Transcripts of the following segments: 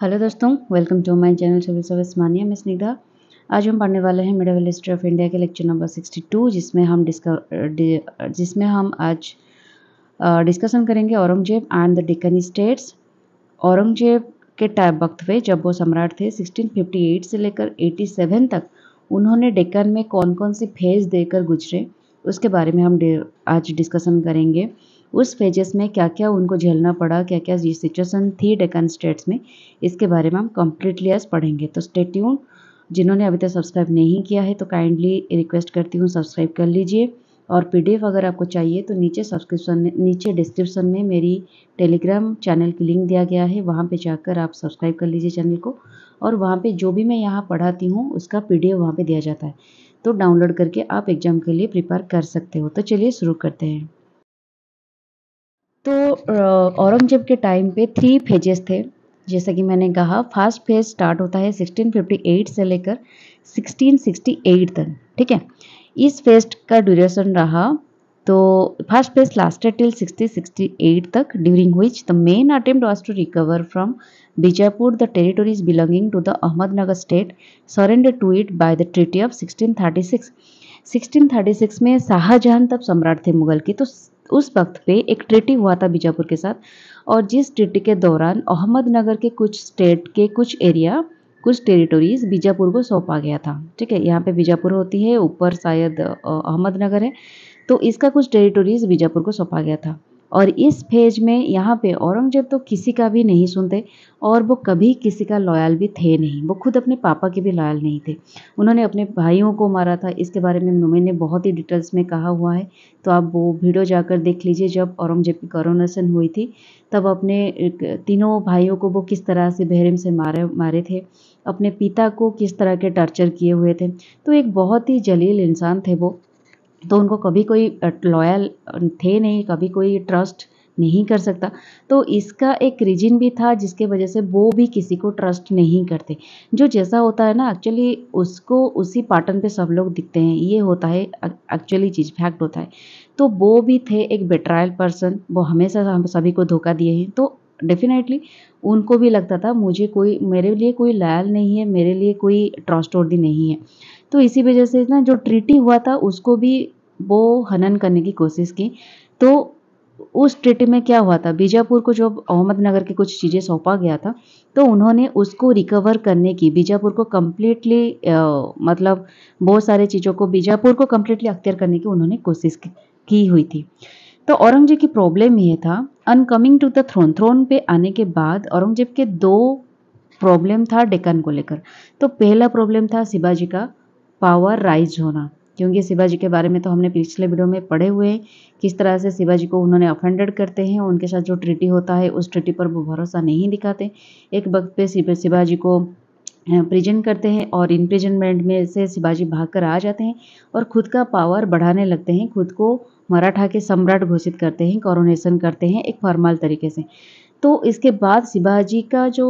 Hello दोस्तों, welcome to my channel civil service mania. मैं स्निग्धा। आज हम पढ़ने वाले हैं मिडिवल हिस्ट्री ऑफ इंडिया के लेक्चर नंबर 62, जिसमें हम आज डिस्कशन करेंगे Aurangzeb and the Deccan states. Aurangzeb के टाइम वक्त पे जब वो सम्राट थे 1658 से लेकर 87 तक उन्होंने डेक्कन में कौन कौन सी फेज देकर गुजरे, उसके बारे में हम आज डिस्कशन करेंगे। उस फेजेस में क्या क्या उनको झेलना पड़ा, क्या क्या सिचुएशन थी डेक्कन स्टेट्स में, इसके बारे में हम कम्प्लीटली आज पढ़ेंगे। तो स्टे ट्यून। जिन्होंने अभी तक सब्सक्राइब नहीं किया है तो काइंडली रिक्वेस्ट करती हूँ सब्सक्राइब कर लीजिए। और पीडीएफ अगर आपको चाहिए तो नीचे डिस्क्रिप्शन में मेरी टेलीग्राम चैनल की लिंक दिया गया है, वहाँ पे जाकर आप सब्सक्राइब कर लीजिए चैनल को। और वहाँ पे जो भी मैं यहाँ पढ़ाती हूँ उसका पीडीएफ वहाँ पे दिया जाता है, तो डाउनलोड करके आप एग्जाम के लिए प्रिपेयर कर सकते हो। तो चलिए शुरू करते हैं। तो औरंगजेब के टाइम पे 3 फेजेस थे। जैसा कि मैंने कहा, फर्स्ट फेज स्टार्ट होता है 1658 से लेकर 1668 तक। ठीक है, इस फेज का ड्यूरेशन रहा, तो फर्स्ट फेज लास्टेड टिल 1668 तक, during which the main attempt was to recover from Bijapur the territories belonging to the Ahmednagar state surrender to it by the treaty of 1636। 1636 में शाहजहां तब सम्राट थे मुगल की, तो उस वक्त पे एक ट्रीटी हुआ था बीजापुर के साथ, और जिस ट्रीटी के दौरान अहमदनगर के कुछ स्टेट के कुछ एरिया, कुछ टेरिटोरीज बीजापुर को सौंपा गया था। ठीक है, यहाँ पे बीजापुर होती है, ऊपर शायद अहमदनगर है, तो इसका कुछ टेरिटोरीज बीजापुर को सौंपा गया था। और इस फेज में यहाँ पे औरंगजेब तो किसी का भी नहीं सुनते, और वो कभी किसी का लॉयल भी थे नहीं। वो खुद अपने पापा के भी लॉयल नहीं थे। उन्होंने अपने भाइयों को मारा था, इसके बारे में मैंने बहुत ही डिटेल्स में कहा हुआ है, तो आप वो वीडियो जाकर देख लीजिए। जब औरंगजेब की कोरोनेशन हुई थी तब अपने तीनों भाइयों को वो किस तरह से बहरम से मारे थे, अपने पिता को किस तरह के टॉर्चर किए हुए थे। तो एक बहुत ही जलील इंसान थे वो, तो उनको कभी कोई लॉयल थे नहीं, कभी कोई ट्रस्ट नहीं कर सकता। तो इसका एक रीजन भी था जिसके वजह से वो भी किसी को ट्रस्ट नहीं करते। जो जैसा होता है ना, एक्चुअली उसको उसी पैटर्न पे सब लोग दिखते हैं, ये होता है एक्चुअली चीज़, फैक्ट होता है। तो वो भी थे एक बेट्रायल पर्सन, वो हमेशा हम सभी को धोखा दिए हैं, तो डेफिनेटली उनको भी लगता था मुझे कोई, मेरे लिए कोई लॉयल नहीं है, मेरे लिए कोई ट्रस्टवर्दी नहीं है। तो इसी वजह से ना जो ट्रीटी हुआ था उसको भी वो हनन करने की कोशिश की। तो उस ट्रीटी में क्या हुआ था, बीजापुर को जो अहमदनगर की कुछ चीज़ें सौंपा गया था, तो उन्होंने उसको रिकवर करने की, बीजापुर को कम्प्लीटली मतलब बहुत सारी चीज़ों को, बीजापुर को कम्प्लीटली अख्तियार करने की उन्होंने कोशिश की हुई थी। तो औरंगजेब की प्रॉब्लम ये था, अनकमिंग टू द थ्रोन पे आने के बाद औरंगजेब के 2 प्रॉब्लम था डेक्कन को लेकर। तो पहला प्रॉब्लम था शिवाजी का पावर राइज होना, क्योंकि शिवाजी के बारे में तो हमने पिछले वीडियो में पढ़े हुए हैं, किस तरह से शिवाजी को उन्होंने ऑफेंडेड करते हैं, उनके साथ जो ट्रीटी होता है उस ट्रीटी पर वो भरोसा नहीं दिखाते। एक वक्त पे शिवाजी को प्रिजन करते हैं, और इम्प्रिजनमेंट में से शिवाजी भागकर आ जाते हैं और खुद का पावर बढ़ाने लगते हैं, खुद को मराठा के सम्राट घोषित करते हैं, कोरोनेशन करते हैं एक फॉर्मल तरीके से। तो इसके बाद शिवाजी का जो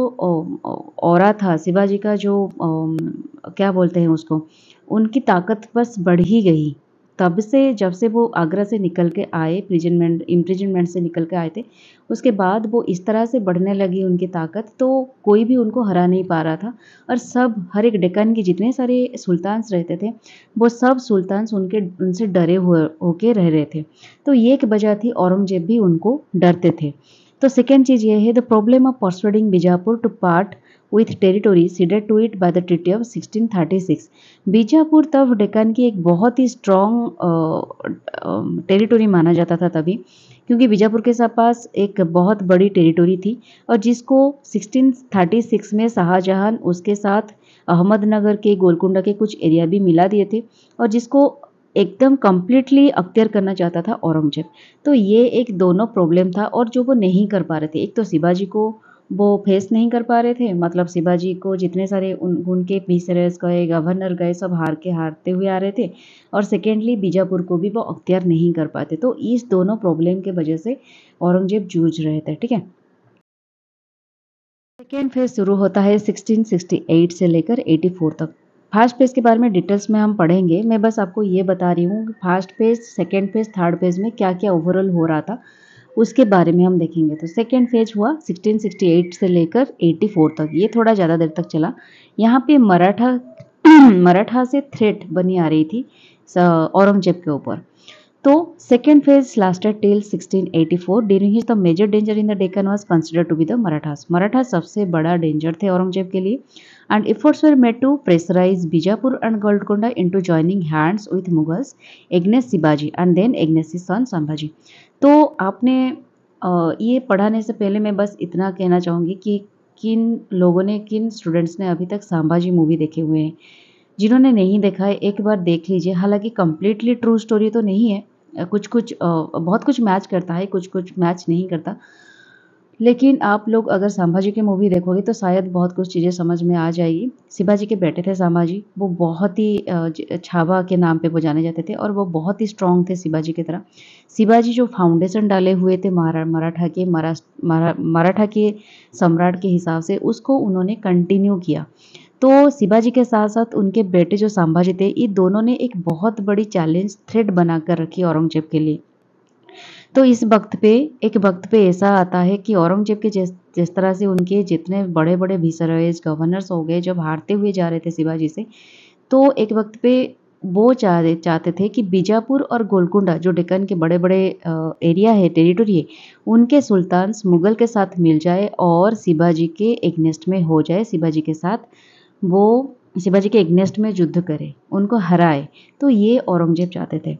ऑरा था, शिवाजी का जो क्या बोलते हैं उसको, उनकी ताकत बस बढ़ ही गई। तब से, जब से वो आगरा से निकल के आए, इम्प्रिजनमेंट से निकल के आए थे, उसके बाद वो इस तरह से बढ़ने लगी उनकी ताकत, तो कोई भी उनको हरा नहीं पा रहा था। और सब, हर एक डेक्कन के जितने सारे सुल्तान्स रहते थे, वो सब सुल्तान्स उनसे डरे होके रह रहे थे। तो ये एक वजह थी, औरंगजेब भी उनको डरते थे। तो सेकेंड चीज़ ये है, the problem of persuading Bijapur to part with territory ceded to it by the treaty of 1636। Bijapur तब डेक्कन की एक बहुत ही स्ट्रॉन्ग टेरिटोरी माना जाता था तभी, क्योंकि बीजापुर के पास एक बहुत बड़ी टेरिटोरी थी, और जिसको 1636 में शाहजहां उसके साथ अहमदनगर के, गोलकुंडा के कुछ एरिया भी मिला दिए थे, और जिसको एकदम कंप्लीटली अख्तियार करना चाहता था औरंगजेब। तो ये एक दोनों प्रॉब्लम था, और जो वो नहीं कर पा रहे थे, एक तो शिवाजी को वो फेस नहीं कर पा रहे थे, मतलब शिवाजी को जितने सारे उनके विसरायर्स गए, गवर्नर गए, सब हारते हुए आ रहे थे, और सेकेंडली बीजापुर को भी वो अख्तियार नहीं कर पाते। तो इस दोनों प्रॉब्लम के वजह से औरंगजेब जूझ रहे थे। ठीक है, सेकेंड फेज शुरू होता है 1668 से लेकर 84 तक। फर्स्ट पेज के बारे में डिटेल्स में हम पढ़ेंगे, मैं बस आपको ये बता रही हूँ कि first page, second page, third page में क्या क्या ओवरऑल हो रहा था। उसके बारे में हम देखेंगे। तो सेकेंड फेज हुआ 1668 से लेकर 84 तक, ये थोड़ा ज़्यादा देर तक चला। यहाँ पे मराठा मराठा से थ्रेट बनी आ रही थी औरंगजेब के ऊपर। तो second phase lasted till 1684। During his the major danger in the Deccan was considered to be the Marathas. Maratha सबसे बड़ा डेंजर थे औरंगजेब के लिए। And efforts were made to pressurize Bijapur and Golconda into joining hands with Mughals against Shivaji and then against his son Sambhaji. तो आपने ये पढ़ाने से पहले मैं बस इतना कहना चाहूँगी कि किन लोगों ने, किन स्टूडेंट्स ने अभी तक संभाजी मूवी देखे हुए हैं। जिन्होंने नहीं देखा है एक बार देख लीजिए। हालांकि कम्प्लीटली ट्रू स्टोरी तो नहीं है, कुछ कुछ बहुत कुछ मैच करता है, कुछ कुछ मैच नहीं करता। लेकिन आप लोग अगर संभाजी की मूवी देखोगे तो शायद बहुत कुछ चीज़ें समझ में आ जाएगी। शिवाजी के बेटे थे संभाजी, वो बहुत ही छावा के नाम पे वो जाने जाते थे और वो बहुत ही स्ट्रांग थे शिवाजी की तरह। शिवाजी जो फाउंडेशन डाले हुए थे मराठा के सम्राट के हिसाब से, उसको उन्होंने कंटिन्यू किया। तो शिवाजी के साथ साथ उनके बेटे जो संभाजी थे, ये दोनों ने एक बहुत बड़ी चैलेंज थ्रेट बनाकर रखी औरंगजेब के लिए। तो इस एक वक्त पे ऐसा आता है कि औरंगजेब के जिस जिस तरह से उनके जितने बड़े बड़े विसरायज गवर्नर्स हो गए, जब हारते हुए जा रहे थे शिवाजी से, तो एक वक्त पे वो चाहते थे कि बीजापुर और गोलकुंडा जो डेक्कन के बड़े बड़े एरिया है, टेरिटोरी है, उनके सुल्तान्स मुगल के साथ मिल जाए और शिवाजी के एग्नेस्ट में हो जाए। वो शिवाजी के एग्नेस्ट में युद्ध करे, उनको हराए। तो ये औरंगजेब चाहते थे।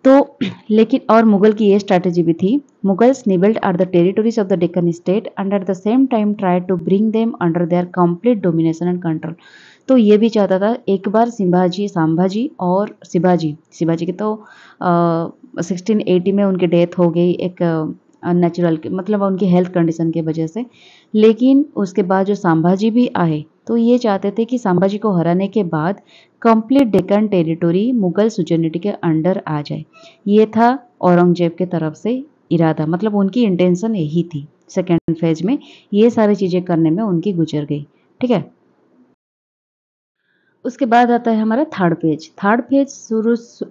तो लेकिन और मुगल की ये स्ट्रैटेजी भी थी। Mughals nibbled at the territories of the Deccan state and at the same time try to bring them under their complete domination and control. तो ये भी चाहता था एक बार संभाजी और शिवाजी की तो 1680 में उनकी डेथ हो गई, एक नेचुरल मतलब उनकी हेल्थ कंडीशन की वजह से। लेकिन उसके बाद जो संभाजी भी आए, तो ये चाहते थे कि संभाजी को हराने के बाद कंप्लीट डेक्कन टेरिटोरी मुगल सुजनिटी के अंडर आ जाए। ये था औरंगजेब के तरफ से इरादा, मतलब उनकी इंटेंशन यही थी। सेकेंड फेज में ये सारी चीज़ें करने में उनकी गुजर गई। ठीक है। उसके बाद आता है हमारा थर्ड पेज। थर्ड पेज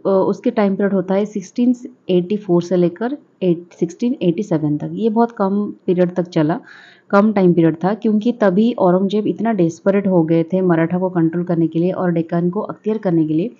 उसके टाइम पीरियड होता है 1684 से लेकर 1687 तक। ये बहुत कम पीरियड तक चला, कम टाइम पीरियड था, क्योंकि तभी औरंगजेब इतना डेस्परेट हो गए थे मराठा को कंट्रोल करने के लिए और डेक्कन को अख्तियार करने के लिए।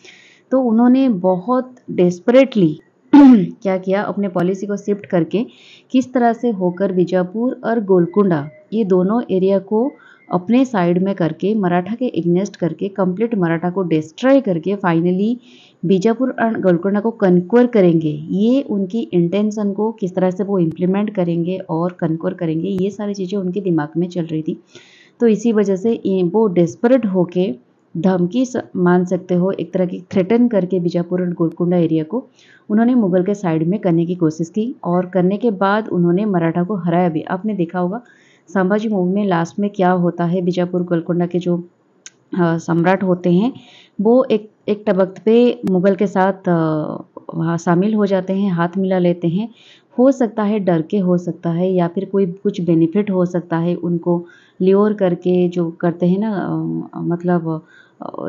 तो उन्होंने बहुत डेस्परेटली क्या किया, अपने पॉलिसी को शिफ्ट करके किस तरह से होकर बीजापुर और गोलकुंडा ये दोनों एरिया को अपने साइड में करके, मराठा के इग्नेस्ट करके, कंप्लीट मराठा को डिस्ट्रॉय करके फाइनली बीजापुर और गोलकुंडा को कन्क्वर करेंगे। ये उनकी इंटेंशन को किस तरह से वो इम्प्लीमेंट करेंगे और कन्क्वर करेंगे, ये सारी चीज़ें उनके दिमाग में चल रही थी। तो इसी वजह से वो डेस्परेट होके धमकी मान सकते हो, एक तरह की थ्रेटन करके बीजापुर और गोलकुंडा एरिया को उन्होंने मुगल के साइड में करने की कोशिश की। और करने के बाद उन्होंने मराठा को हराया भी। आपने देखा होगा संभाजी मूवी में लास्ट में क्या होता है, बीजापुर गोलकुंडा के जो सम्राट होते हैं, वो एक वक्त पे मुगल के साथ वहाँ शामिल हो जाते हैं, हाथ मिला लेते हैं। हो सकता है डर के, हो सकता है या फिर कोई कुछ बेनिफिट हो सकता है, उनको ल्योर करके जो करते हैं ना, मतलब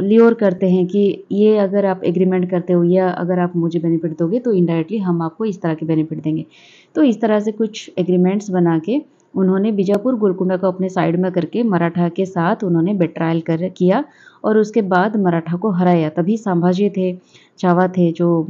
ल्योर करते हैं कि ये अगर आप एग्रीमेंट करते हो या अगर आप मुझे बेनिफिट दोगे तो इनडायरेक्टली हम आपको इस तरह के बेनिफिट देंगे। तो इस तरह से कुछ एग्रीमेंट्स बना के उन्होंने बीजापुर गोलकुंडा को अपने साइड में करके मराठा के साथ उन्होंने बेट्रायल किया और उसके बाद मराठा को हराया। तभी संभाजी थे, छावा थे जो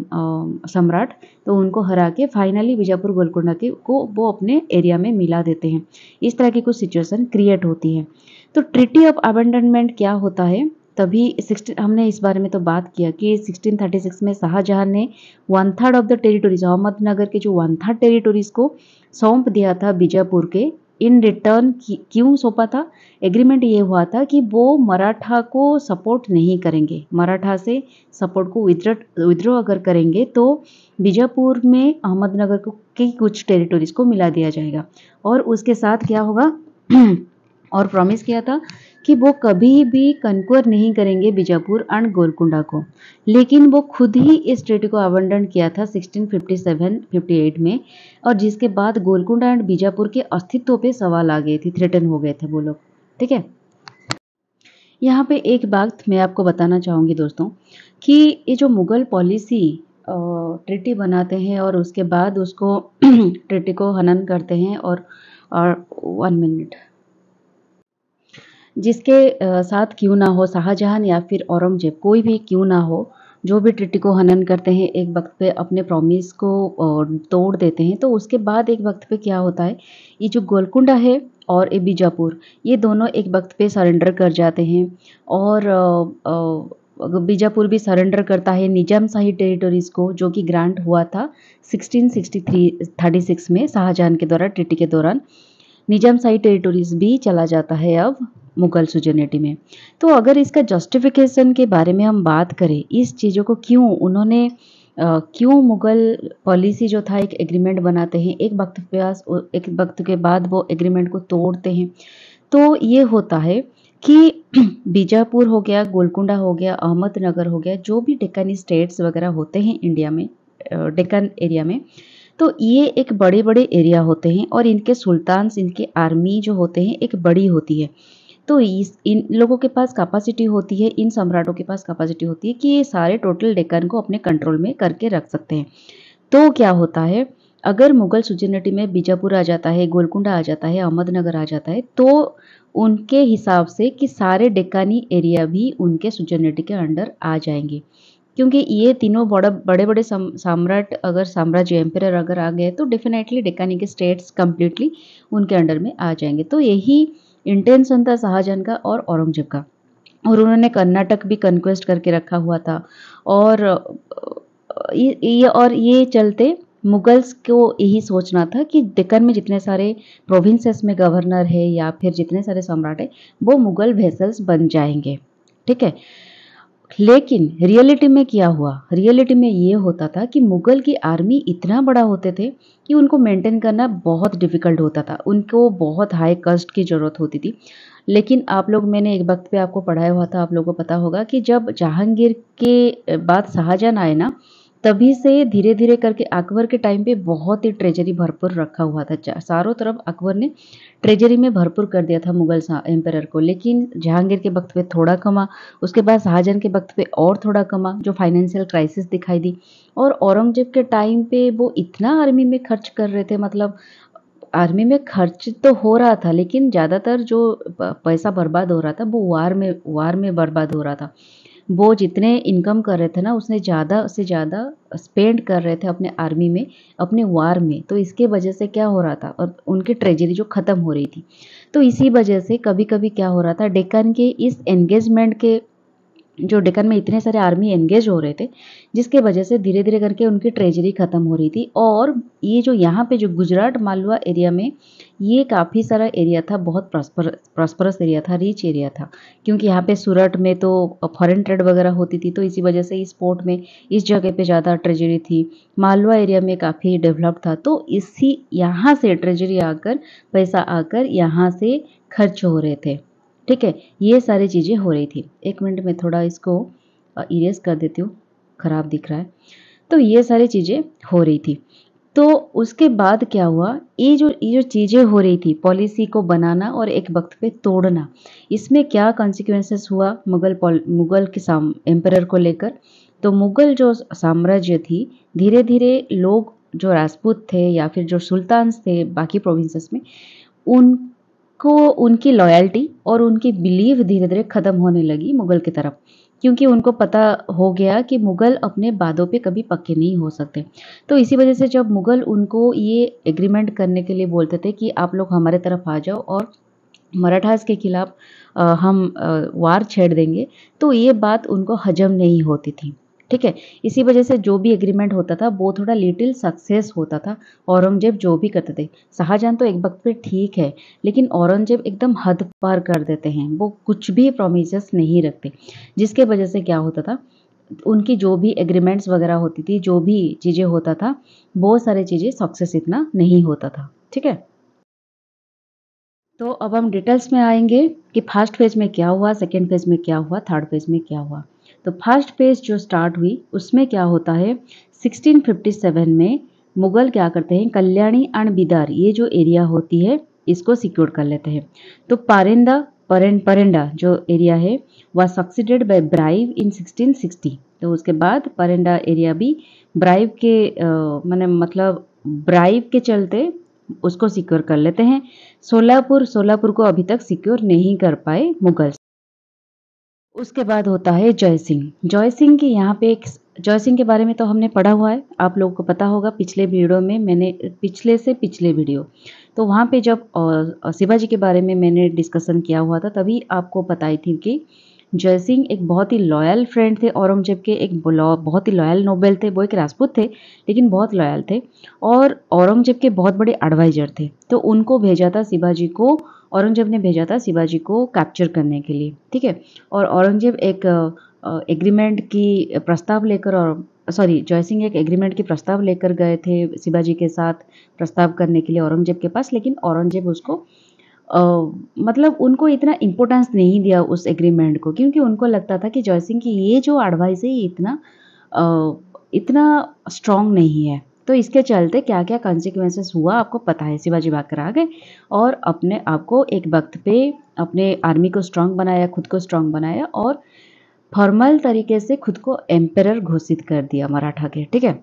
सम्राट, तो उनको हरा के फाइनली बीजापुर गोलकुंडा को वो अपने एरिया में मिला देते हैं। इस तरह की कुछ सिचुएशन क्रिएट होती है। तो ट्रीटी ऑफ अबेंडनमेंट क्या होता है, तभी हमने इस बारे में तो बात किया कि 1636 में शाहजहां ने 1/3 ऑफ द टेरिटोरीज, अहमदनगर के जो 1/3 टेरिटोरीज को सौंप दिया था बीजापुर के। इन रिटर्न क्यों सौंपा था? एग्रीमेंट ये हुआ था कि वो मराठा को सपोर्ट नहीं करेंगे, मराठा से सपोर्ट को विद्रो अगर करेंगे तो बीजापुर में अहमदनगर की कुछ टेरिटोरीज को मिला दिया जाएगा। और उसके साथ क्या होगा और प्रॉमिस किया था कि वो कभी भी कन्क्वर नहीं करेंगे बीजापुर एंड गोलकुंडा को। लेकिन वो खुद ही इस ट्रीटी को अबंडन किया था 1657-58 में, और जिसके बाद गोलकुंडा एंड बीजापुर के अस्तित्व पे सवाल आ गए थे, थ्रेटन हो गए थे वो लोग। ठीक है। यहाँ पे एक बात मैं आपको बताना चाहूँगी दोस्तों कि ये जो मुगल पॉलिसी ट्रीटी बनाते हैं और उसके बाद उसको ट्रीटी को हनन करते हैं और 1 मिनट जिसके साथ क्यों ना हो शाहजहां या फिर औरंगजेब कोई भी क्यों ना हो, जो भी ट्रीटी को हनन करते हैं एक वक्त पे अपने प्रॉमिस को तोड़ देते हैं। तो उसके बाद एक वक्त पे क्या होता है, ये जो गोलकुंडा है और ये बीजापुर, ये दोनों एक वक्त पे सरेंडर कर जाते हैं और बीजापुर भी सरेंडर करता है निजाम शाही टेरिटरीज को, जो कि ग्रांट हुआ था 1636 में शाहजहां के द्वारा ट्रीटी के दौरान। निजाम शाही टेरिटोरीज भी चला जाता है अब मुगल सुजनिटी में। तो अगर इसका जस्टिफिकेशन के बारे में हम बात करें, इस चीज़ों को क्यों उन्होंने क्यों मुगल पॉलिसी जो था एक एग्रीमेंट बनाते हैं, एक वक्त के बाद वो एग्रीमेंट को तोड़ते हैं। तो ये होता है कि बीजापुर हो गया, गोलकुंडा हो गया, अहमदनगर हो गया, जो भी डेक्कनी स्टेट्स वगैरह होते हैं इंडिया में, डेक्कन एरिया में, तो ये एक बड़े-बड़े एरिया होते हैं और इनके सुल्तान्स, इनके आर्मी जो होते हैं एक बड़ी होती है। तो इन लोगों के पास कैपेसिटी होती है, इन सम्राटों के पास कैपेसिटी होती है कि ये सारे टोटल डेक्कन को अपने कंट्रोल में करके रख सकते हैं। तो क्या होता है, अगर मुगल सुजनिटी में बीजापुर आ जाता है, गोलकुंडा आ जाता है, अहमदनगर आ जाता है, तो उनके हिसाब से कि सारे डेक्कानी एरिया भी उनके सुजनिटी के अंडर आ जाएंगे। क्योंकि ये तीनों बड़े-बड़े सम्राट, अगर साम्राज्य एम्परर अगर आ गए तो डेफिनेटली डेक्कानी के स्टेट्स कंप्लीटली उनके अंडर में आ जाएंगे। तो यही इंटेंशन था शाहजहां का और औरंगजेब का, और उन्होंने कर्नाटक भी कन्क्वेस्ट करके रखा हुआ था। और ये चलते मुगल्स को यही सोचना था कि डेक्कन में जितने सारे प्रोविंसेस में गवर्नर है या फिर जितने सारे सम्राट है, वो मुगल वेसल्स बन जाएंगे। ठीक है, लेकिन रियलिटी में क्या हुआ, रियलिटी में ये होता था कि मुगल की आर्मी इतना बड़ा होते थे कि उनको मेंटेन करना बहुत डिफिकल्ट होता था, उनको बहुत हाई कॉस्ट की ज़रूरत होती थी। लेकिन आप लोग, मैंने एक वक्त पे आपको पढ़ाया हुआ था, आप लोगों को पता होगा कि जब जहांगीर के बाद शाहजहां आए ना, तभी से धीरे धीरे करके अकबर के टाइम पे बहुत ही ट्रेजरी भरपूर रखा हुआ था। चारों तरफ अकबर ने ट्रेजरी में भरपूर कर दिया था मुगल एम्परर को। लेकिन जहांगीर के वक्त पे थोड़ा कमा, उसके बाद शाहजहां के वक्त पे और थोड़ा कमा, जो फाइनेंशियल क्राइसिस दिखाई दी। और औरंगजेब के टाइम पे वो इतना आर्मी में खर्च कर रहे थे, मतलब आर्मी में खर्च तो हो रहा था लेकिन ज़्यादातर जो पैसा बर्बाद हो रहा था वो वार में बर्बाद हो रहा था। वो जितने इनकम कर रहे थे ना, उसने ज़्यादा से ज़्यादा स्पेंड कर रहे थे अपने आर्मी में, अपने वार में। तो इसके वजह से क्या हो रहा था, और उनकी ट्रेजरी जो ख़त्म हो रही थी। तो इसी वजह से कभी-कभी क्या हो रहा था, डेक्कन के इस एंगेजमेंट के, जो डेक्कन में इतने सारे आर्मी एंगेज हो रहे थे, जिसके वजह से धीरे धीरे करके उनकी ट्रेजरी खत्म हो रही थी। और ये जो यहाँ पे जो गुजरात मालवा एरिया में, ये काफ़ी सारा एरिया था, बहुत प्रॉस्परस एरिया था, रिच एरिया था। क्योंकि यहाँ पे सूरत में तो फॉरेन ट्रेड वगैरह होती थी, तो इसी वजह से इस पोर्ट में, इस जगह पे ज़्यादा ट्रेजरी थी। मालवा एरिया में काफ़ी डेवलप था, तो इसी यहाँ से ट्रेजरी आकर, पैसा आकर यहाँ से खर्च हो रहे थे। ठीक है, ये सारी चीज़ें हो रही थी। 1 मिनट में थोड़ा इसको इरेज़ कर देती हूँ, ख़राब दिख रहा है। तो ये सारी चीज़ें हो रही थी। तो उसके बाद क्या हुआ, ये जो चीज़ें हो रही थी, पॉलिसी को बनाना और एक वक़्त पे तोड़ना, इसमें क्या कॉन्सिक्वेंसेस हुआ मुगल के एम्परर को लेकर। तो मुगल जो साम्राज्य थी, धीरे-धीरे लोग जो राजपूत थे या फिर जो सुल्तान्स थे बाकी प्रोविंसेस में, उनको उनकी लॉयल्टी और उनकी बिलीव धीरे-धीरे ख़त्म होने लगी मुगल की तरफ। क्योंकि उनको पता हो गया कि मुगल अपने वादों पे कभी पक्के नहीं हो सकते। तो इसी वजह से जब मुगल उनको ये एग्रीमेंट करने के लिए बोलते थे कि आप लोग हमारे तरफ आ जाओ और मराठास के खिलाफ हम वार छेड़ देंगे, तो ये बात उनको हजम नहीं होती थी। ठीक है, इसी वजह से जो भी एग्रीमेंट होता था वो थोड़ा लिटिल सक्सेस होता था। औरंगजेब जो भी करते थे, शाहजहां तो एक वक्त पे ठीक है, लेकिन औरंगजेब एकदम हद पार कर देते हैं, वो कुछ भी प्रोमिसेस नहीं रखते। जिसके वजह से क्या होता था, उनकी जो भी एग्रीमेंट्स वगैरह होती थी, जो भी चीज़ें होता था, वो सारी चीज़ें सक्सेस इतना नहीं होता था। ठीक है, तो अब हम डिटेल्स में आएंगे कि फर्स्ट फेज में क्या हुआ, सेकेंड फेज में क्या हुआ, थर्ड फेज में क्या हुआ। तो फर्स्ट फेज जो स्टार्ट हुई उसमें क्या होता है, 1657 में मुगल क्या करते हैं, कल्याणी एंड बिदार, ये जो एरिया होती है इसको सिक्योर कर लेते हैं। तो पारिंदा परेंडा जो एरिया है वह सक्सीडेड बाय ब्राइव इन 1660। तो उसके बाद परेंडा एरिया भी ब्राइव के मतलब ब्राइव के चलते उसको सिक्योर कर लेते हैं। सोलापुर को अभी तक सिक्योर नहीं कर पाए मुगल। उसके बाद होता है जय सिंह। जय सिंह की यहाँ पे एक जय सिंह के बारे में तो हमने पढ़ा हुआ है, आप लोगों को पता होगा पिछले वीडियो में मैंने पिछले वीडियो तो वहाँ पे जब शिवाजी के बारे में मैंने डिस्कशन किया हुआ था तभी आपको बताई थी कि जय सिंह एक बहुत ही लॉयल फ्रेंड थे औरंगजेब के, एक बहुत ही लॉयल नोबेल थे। वो एक राजपूत थे लेकिन बहुत लॉयल थे और औरंगजेब के बहुत बड़े एडवाइजर थे। तो उनको भेजा था शिवाजी को, औरंगजेब ने भेजा था शिवाजी को कैप्चर करने के लिए, ठीक है। और औरंगजेब एक एग्रीमेंट की प्रस्ताव लेकर और जय सिंह एक एग्रीमेंट की प्रस्ताव लेकर गए थे शिवाजी के साथ प्रस्ताव करने के लिए औरंगजेब के पास, लेकिन औरंगजेब उसको मतलब उनको इतना इम्पोर्टेंस नहीं दिया उस एग्रीमेंट को, क्योंकि उनको लगता था कि जय सिंह की ये जो एडवाइस है इतना स्ट्रांग नहीं है। तो इसके चलते क्या क्या कॉन्सिक्वेंसेस हुआ आपको पता है। शिवाजी भागकर आ गए और अपने आप को एक वक्त पे अपने आर्मी को स्ट्रांग बनाया, खुद को स्ट्रांग बनाया और फॉर्मल तरीके से खुद को एम्परर घोषित कर दिया मराठा के, ठीक है।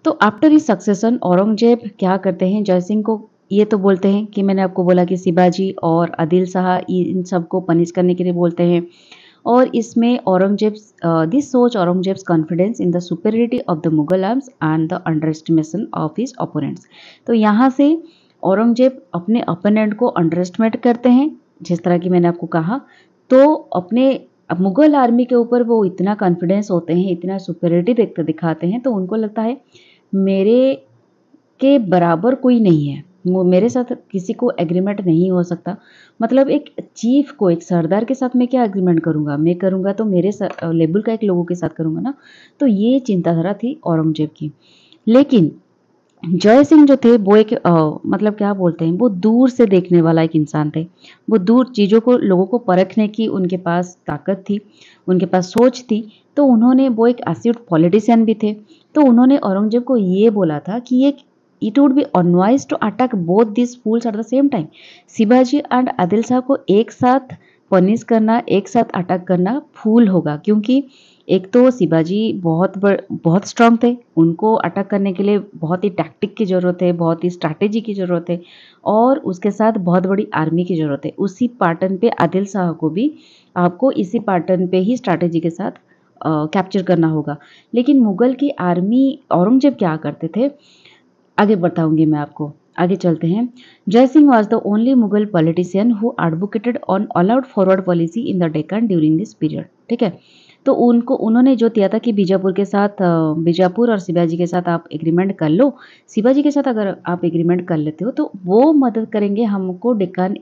तो आफ्टर इस सक्सेशन औरंगजेब क्या करते हैं, जय सिंह को ये तो बोलते हैं कि मैंने आपको बोला कि शिवाजी और आदिल शाह इन सबको पनिश करने के लिए बोलते हैं। और इसमें औरंगजेब दिस सोच Aurangzeb's confidence in the superiority of the Mughal arms and the under estimation of his opponents. तो यहाँ से औरंगजेब अपने ओपोनेंट को अंडर एस्टिमेट करते हैं, जिस तरह की मैंने आपको कहा। तो अपने मुगल आर्मी के ऊपर वो इतना कॉन्फिडेंस होते हैं, इतना सुपेरियरिटी दिखाते हैं, तो उनको लगता है मेरे के बराबर कोई नहीं है, मेरे साथ किसी को एग्रीमेंट नहीं हो सकता। मतलब एक चीफ को, एक सरदार के साथ मैं क्या एग्रीमेंट करूंगा, मैं करूंगा तो मेरे लेवल का एक लोगों के साथ करूंगा ना। तो ये चिंताधारा थी औरंगजेब की। लेकिन जय सिंह जो थे वो एक मतलब क्या बोलते हैं, वो दूर से देखने वाला एक इंसान थे। वो दूर चीज़ों को, लोगों को परखने की उनके पास ताकत थी, उनके पास सोच थी। तो उन्होंने, वो एक एस्यूट पॉलिटिशियन भी थे। तो उन्होंने औरंगजेब को ये बोला था कि ये it would be unwise to attack both this fools at the same time. Shivaji and Adil Shah को एक साथ पनिश करना, एक साथ अटैक करना फूल होगा, क्योंकि एक तो शिवाजी बहुत स्ट्रांग थे, उनको अटैक करने के लिए बहुत ही टैक्टिक की ज़रूरत है, बहुत ही स्ट्रैटेजी की ज़रूरत है और उसके साथ बहुत बड़ी आर्मी की ज़रूरत है। उसी पैटर्न पे आदिल शाह को भी आपको इसी पैटर्न पे ही स्ट्रैटेजी के साथ कैप्चर करना होगा। लेकिन मुगल की आर्मी, औरंगजेब क्या करते थे, आगे बताऊंगी मैं आपको, आगे चलते हैं। जय Singh was the only Mughal politician who advocated on allowed forward policy in the Deccan during this period, ठीक है। तो उन्होंने जो दिया था कि बीजापुर और शिवाजी के साथ आप एग्रीमेंट कर लो, शिवाजी के साथ अगर आप एग्रीमेंट कर लेते हो तो वो मदद करेंगे हमको डेक्कन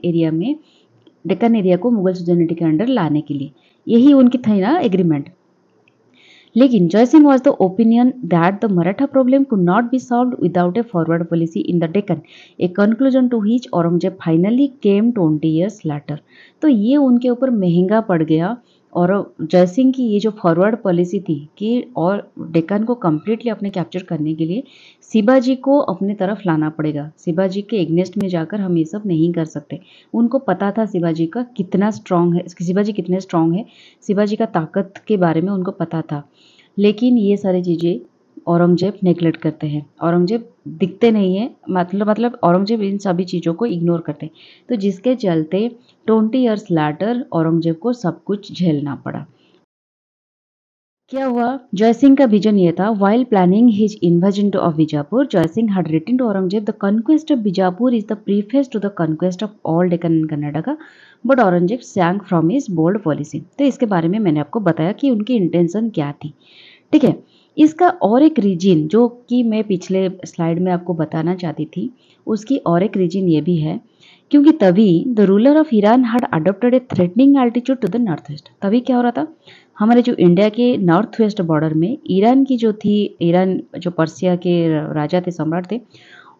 एरिया को मुगल सुजनिटी के अंडर लाने के लिए। यही उनकी थी ना एग्रीमेंट। लेकिन Jai Singh was the opinion that the Maratha problem could not be solved without a forward policy in the Deccan, a conclusion to which Aurangzeb finally came 20 years later। तो ये उनके ऊपर महंगा पड़ गया। और जय सिंह की ये जो फॉरवर्ड पॉलिसी थी कि और डेक्कन को कम्प्लीटली अपने कैप्चर करने के लिए शिवाजी को अपने तरफ लाना पड़ेगा, शिवाजी के एग्नेस्ट में जाकर हम ये सब नहीं कर सकते। उनको पता था शिवाजी का कितना स्ट्रांग है, शिवाजी कितने स्ट्रांग है, शिवाजी का ताकत के बारे में उनको पता था। लेकिन ये सारी चीज़ें औरंगजेब नेगलेक्ट करते हैं, औरंगजेब दिखते नहीं हैं, मतलब औरंगजेब इन सभी चीज़ों को इग्नोर करते हैं। तो जिसके चलते 20 years later औरंगजेब को सब कुछ झेलना पड़ा। क्या हुआ, जय सिंह का विजन ये था, while planning his invasion two of Bijapur, जय Singh had written to Aurangzeb, the conquest of Bijapur is the preface to the conquest of all Deccan and Karnataka, but Aurangzeb sank from his bold policy। तो इसके बारे में मैंने आपको बताया कि उनकी इंटेंशन क्या थी, ठीक है। इसका और एक रीजन जो कि मैं पिछले स्लाइड में आपको बताना चाहती थी, उसकी और एक रीजन ये भी है क्योंकि तभी the ruler of Iran had adopted a threatening altitude to the north west. तभी क्या हो रहा था, हमारे जो इंडिया के नॉर्थ वेस्ट बॉर्डर में ईरान की जो थी, ईरान जो पर्सिया के राजा थे, सम्राट थे,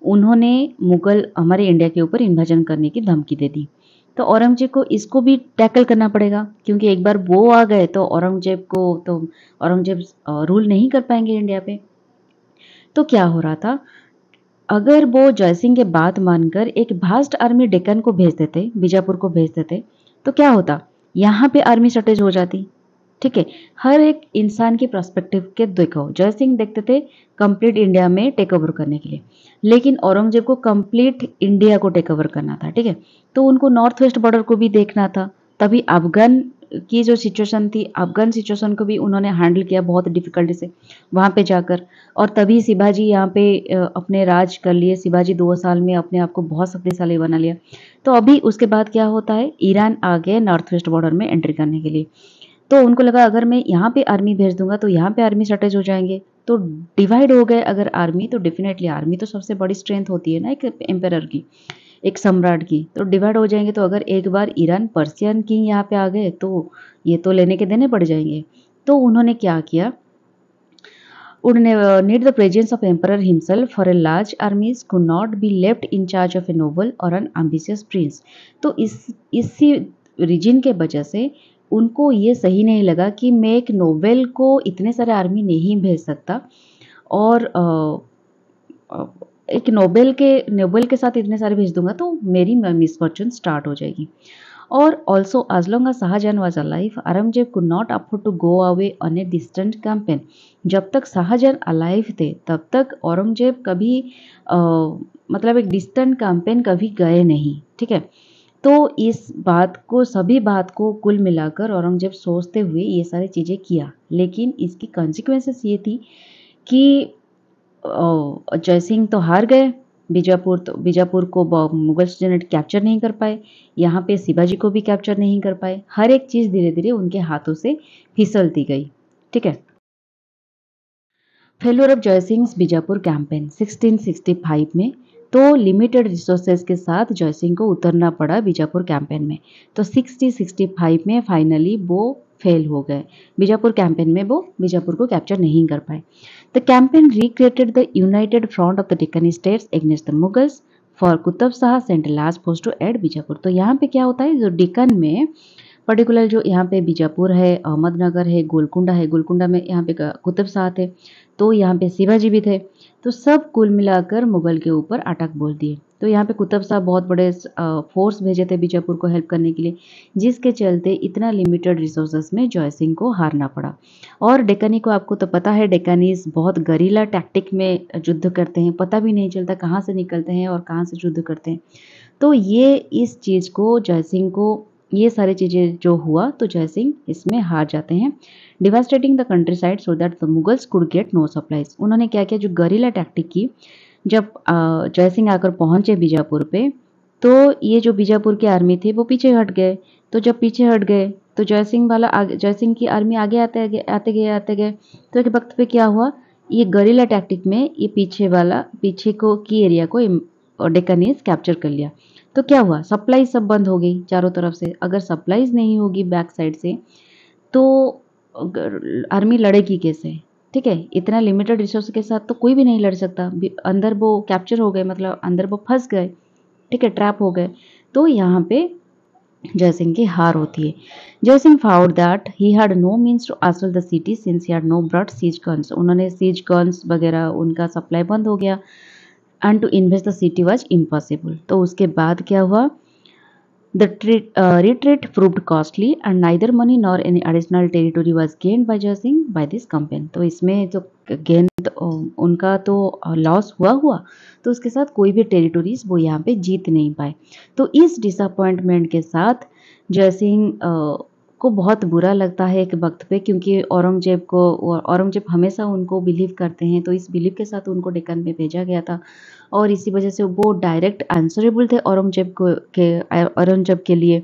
उन्होंने मुगल हमारे इंडिया के ऊपर इन्वेजन करने की धमकी दे दी। तो औरंगजेब को इसको भी टैकल करना पड़ेगा, क्योंकि एक बार वो आ गए तो औरंगजेब रूल नहीं कर पाएंगे इंडिया पे। तो क्या हो रहा था, अगर वो जयसिंह के बात मानकर एक भास्ट आर्मी डेक्कन को भेज देते, बीजापुर को भेज देते, तो क्या होता, यहाँ पे आर्मी शॉर्टेज हो जाती। ठीक है, हर एक इंसान की पर्सपेक्टिव के देखो, जय सिंह देखते थे कंप्लीट इंडिया में टेक ओवर करने के लिए, लेकिन औरंगजेब को कंप्लीट इंडिया को टेक ओवर करना था। ठीक है, तो उनको नॉर्थ वेस्ट बॉर्डर को भी देखना था। तभी अफगान की जो सिचुएशन थी, अफगान सिचुएशन को भी उन्होंने हैंडल किया बहुत डिफिकल्टी से वहां पे जाकर। और तभी शिवाजी यहाँ पे अपने राज कर लिए। शिवाजी 2 साल में अपने आप को बहुत शक्तिशाली बना लिया। तो अभी उसके बाद क्या होता है, ईरान आ गए नॉर्थ वेस्ट बॉर्डर में एंट्री करने के लिए। तो उनको लगा अगर मैं यहाँ पे आर्मी भेज दूंगा तो यहाँ पे आर्मी शॉर्टेज हो जाएंगे, तो डिवाइड हो गए अगर आर्मी, तो डेफिनेटली आर्मी तो सबसे बड़ी स्ट्रेंथ होती है ना एक एम्पेरर की, एक सम्राट की, तो डिवाइड हो जाएंगे। तो अगर एक बार ईरान पर्सियन किंग यहाँ पे आ गए तो ये तो लेने के देने पड़ जाएंगे। तो उन्होंने क्या किया, would need the presence of emperor himself for a large armies could not be left in charge of a noble or an ambitious prince। तो इसी रीजन के वजह से उनको ये सही नहीं लगा कि मैं एक नोबेल को इतने सारे आर्मी नहीं भेज सकता, और एक नोबेल के साथ इतने सारे भेज दूंगा तो मेरी मिसफॉर्चून स्टार्ट हो जाएगी। और also as long as Shahjahan was alive, Aurangzeb could not afford to go away on a distant campaign। जब तक शाहजहां अलाइव थे तब तक औरंगजेब कभी मतलब एक डिस्टेंट कैंपेन कभी गए नहीं। ठीक है, तो इस बात को, सभी बात को कुल मिलाकर औरंगजेब सोचते हुए ये सारी चीज़ें किया, लेकिन इसकी कॉन्सिक्वेंसेस ये थी कि जयसिंह तो हार गए। बीजापुर को मुगल्स जनरल कैप्चर नहीं कर पाए, यहाँ पे शिवाजी को भी कैप्चर नहीं कर पाए। हर एक चीज़ धीरे धीरे उनके हाथों से फिसलती गई। ठीक है, failure of Jaisingh Bijapur campaign 1665 में, तो लिमिटेड रिसोर्सेज के साथ जयसिंह को उतरना पड़ा बीजापुर कैंपेन में। तो 1665 में फाइनली वो फेल हो गए, बीजापुर कैंपेन में वो बीजापुर को कैप्चर नहीं कर पाए। The campaign recreated the united front of the Deccan states against the Mughals for Qutb Shah sent last force to aid Bijapur. तो यहाँ पे क्या होता है, जो डेक्कन में पर्टिकुलर जो यहाँ पे बीजापुर है, अहमदनगर है, गोलकुंडा है, गोलकुंडा में यहाँ पे कुतुब शाह थे, तो यहाँ पे शिवाजी भी थे। तो सब कुल मिलाकर मुगल के ऊपर अटैक बोल दिए। तो यहाँ पे कुतुब शाह बहुत बड़े फोर्स भेजे थे बीजापुर को हेल्प करने के लिए, जिसके चलते इतना लिमिटेड रिसोर्सेस में जयसिंह को हारना पड़ा। और डेक्कनी को आपको तो पता है, डेक्कनीज बहुत गरीला टैक्टिक में युद्ध करते हैं, पता भी नहीं चलता कहाँ से निकलते हैं और कहाँ से युद्ध करते हैं। तो ये इस चीज़ को जयसिंह को, ये सारी चीज़ें जो हुआ तो जयसिंह इसमें हार जाते हैं। Devastating the countryside so that the Mughals could get no supplies. उन्होंने क्या किया, जो गरीला टैक्टिक की, जब जयसिंह आकर पहुंचे बीजापुर पे, तो ये जो बीजापुर की आर्मी थी वो पीछे हट गए। तो जब पीछे हट गए तो जयसिंह की आर्मी आगे आते गए। तो एक वक्त पे क्या हुआ, ये गरीला टैक्टिक में ये पीछे को की एरिया को डेक्कनीज कैप्चर कर लिया। तो क्या हुआ, सप्लाई सब बंद हो गई चारों तरफ से। अगर सप्लाईज नहीं होगी बैक साइड से तो आर्मी लड़ेगी कैसे? ठीक है, इतना लिमिटेड रिसोर्स के साथ तो कोई भी नहीं लड़ सकता। अंदर वो कैप्चर हो गए, मतलब अंदर वो फंस गए। ठीक है, ट्रैप हो गए। तो यहाँ पे जयसिंह की हार होती है। Jaisingh found that he had no means to assault the city since he had no brought siege guns. उन्होंने सीज गन्स वगैरह, उनका सप्लाई बंद हो गया, and to invest the city was impossible. तो उसके बाद क्या हुआ, the retreat proved costly and neither money nor any additional territory was gained by Jaising by this campaign। तो इसमें जो गेन उनका तो लॉस हुआ, तो उसके साथ कोई भी टेरिटोरीज वो यहाँ पे जीत नहीं पाए। तो इस डिसअपॉइंटमेंट के साथ जयसिंह को बहुत बुरा लगता है एक वक्त पे, क्योंकि औरंगजेब हमेशा उनको बिलीव करते हैं, तो इस बिलीव के साथ उनको डेक्कन में भेजा गया था, और इसी वजह से वो डायरेक्ट आंसरेबल थे औरंगजेब के लिए,